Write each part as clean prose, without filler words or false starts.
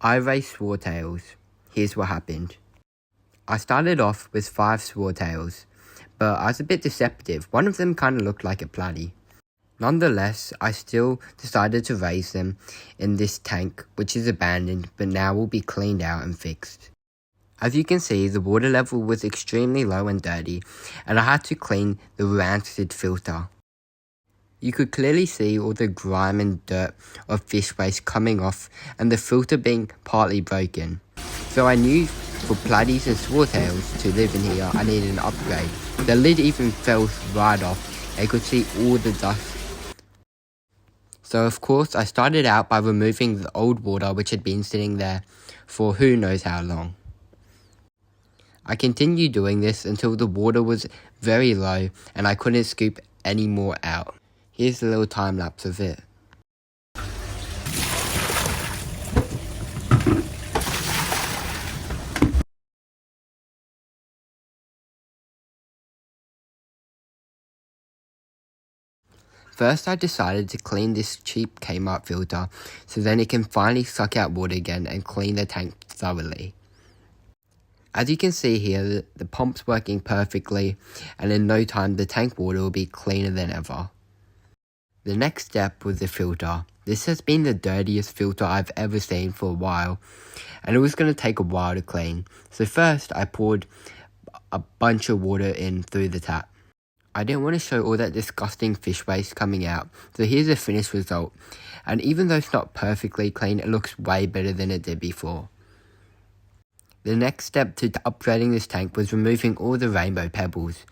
I raised swordtails. Here's what happened. I started off with 5 swordtails, but I was a bit deceptive. One of them kind of looked like a platy. Nonetheless, I still decided to raise them in this tank, which is abandoned, but now will be cleaned out and fixed. As you can see, the water level was extremely low and dirty, and I had to clean the rancid filter. You could clearly see all the grime and dirt of fish waste coming off and the filter being partly broken. So I knew for platies and swordtails to live in here I needed an upgrade. The lid even fell right off. I could see all the dust. So of course I started out by removing the old water which had been sitting there for who knows how long. I continued doing this until the water was very low and I couldn't scoop any more out. Here's a little time lapse of it. First I decided to clean this cheap Kmart filter so then it can finally suck out water again and clean the tank thoroughly. As you can see here, the pump's working perfectly and in no time the tank water will be cleaner than ever. The next step was the filter. This has been the dirtiest filter I've ever seen for a while, and it was going to take a while to clean. So first I poured a bunch of water in through the tap. I didn't want to show all that disgusting fish waste coming out, so here's the finished result. And even though it's not perfectly clean, it looks way better than it did before. The next step to upgrading this tank was removing all the rainbow pebbles.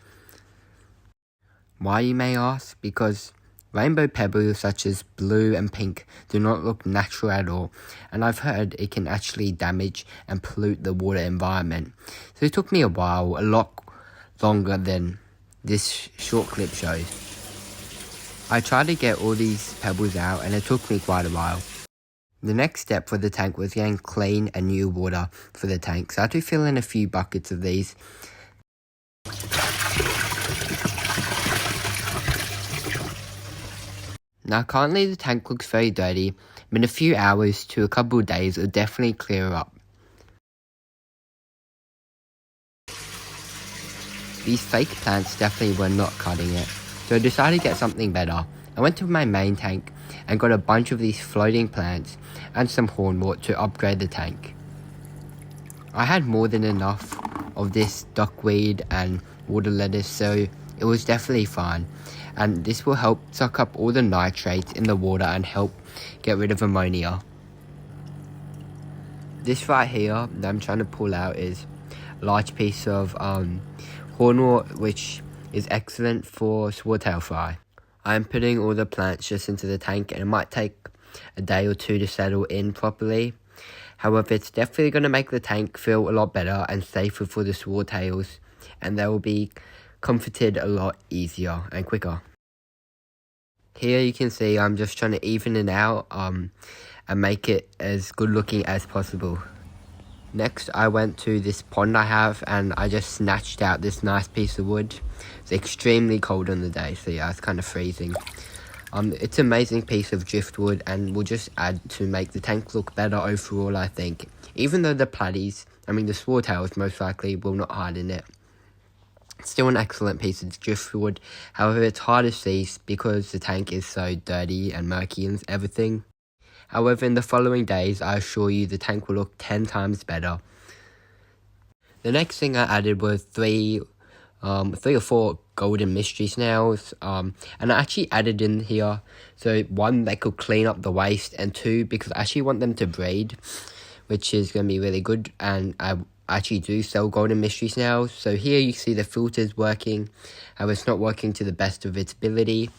Why, you may ask? Because rainbow pebbles such as blue and pink do not look natural at all, and I've heard it can actually damage and pollute the water environment. So it took me a while, a lot longer than this short clip shows. I tried to get all these pebbles out and it took me quite a while. The next step for the tank was getting clean and new water for the tank, so I had to fill in a few buckets of these. Now currently the tank looks very dirty, but in a few hours to a couple of days it will definitely clear up. These fake plants definitely were not cutting it, so I decided to get something better. I went to my main tank and got a bunch of these floating plants and some hornwort to upgrade the tank. I had more than enough of this duckweed and water lettuce, so it was definitely fine. And this will help suck up all the nitrates in the water and help get rid of ammonia. This right here that I'm trying to pull out is a large piece of hornwort, which is excellent for swordtail fry. I'm putting all the plants just into the tank and it might take a day or two to settle in properly. However, it's definitely going to make the tank feel a lot better and safer for the swordtails, and they will be comforted a lot easier and quicker. Here you can see I'm just trying to even it out and make it as good looking as possible. Next I went to this pond I have and I just snatched out this nice piece of wood. It's extremely cold on the day, so yeah, it's kind of freezing. It's an amazing piece of driftwood and will just add to make the tank look better overall, I think. Even though the platies, the swordtails most likely will not harden it. It's still an excellent piece of driftwood, however it's hard to see because the tank is so dirty and murky and everything. However, in the following days, I assure you the tank will look 10 times better. The next thing I added was three or four golden mystery snails, and I actually added in here, so one, they could clean up the waste, and two, because I actually want them to breed, which is going to be really good, and I actually do sell golden mystery snails. So here you see the filters working, how it's not working to the best of its ability.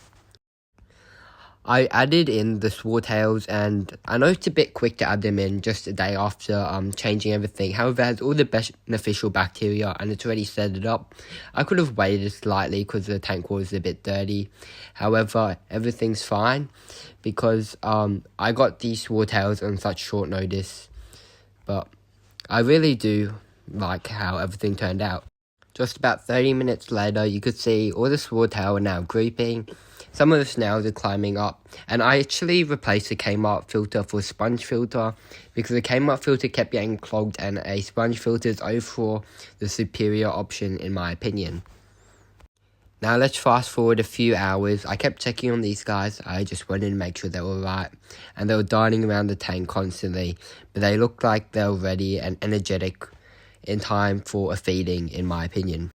I added in the swordtails, and I know it's a bit quick to add them in just a day after changing everything. However, it has all the beneficial bacteria and it's already set it up. I could have waited slightly because the tank was a bit dirty. However, everything's fine because I got these swordtails on such short notice. But I really do like how everything turned out. Just about 30 minutes later, you could see all the swordtail are now grouping. Some of the snails are climbing up, and I actually replaced the Kmart filter for a sponge filter because the Kmart filter kept getting clogged, and a sponge filter is overall the superior option in my opinion. Now let's fast forward a few hours. I kept checking on these guys. I just wanted to make sure they were right, and they were darting around the tank constantly, but they looked like they were ready and energetic in time for a feeding in my opinion.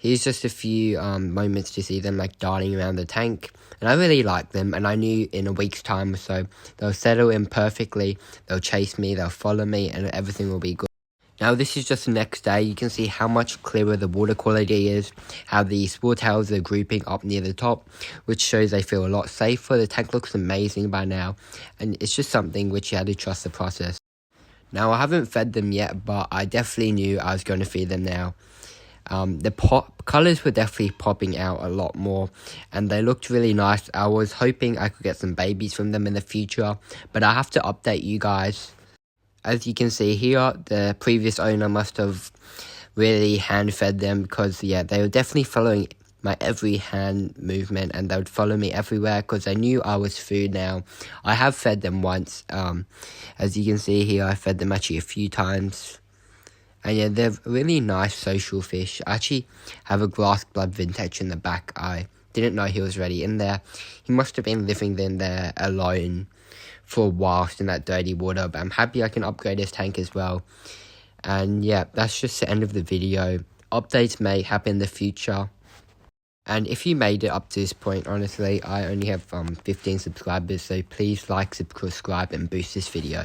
Here's just a few moments to see them like darting around the tank, and I really like them, and I knew in a week's time or so they'll settle in perfectly, they'll chase me, they'll follow me, and everything will be good. Now this is just the next day. You can see how much clearer the water quality is, how the swordtails are grouping up near the top, which shows they feel a lot safer. The tank looks amazing by now, and it's just something which you had to trust the process. Now I haven't fed them yet, but I definitely knew I was going to feed them now. The colours were definitely popping out a lot more, and they looked really nice. I was hoping I could get some babies from them in the future, but I have to update you guys. As you can see here, the previous owner must have really hand-fed them because, yeah, they were definitely following my every hand movement, and they would follow me everywhere because they knew I was food now. I have fed them once. As you can see here, I fed them actually a few times. And yeah, they're really nice social fish. I actually have a glass blood vintage in the back. I didn't know he was already in there. He must have been living in there alone for a while in that dirty water, but I'm happy I can upgrade his tank as well. And yeah, that's just the end of the video. Updates may happen in the future, and if you made it up to this point, honestly, I only have 15 subscribers, so please like, subscribe, and boost this video.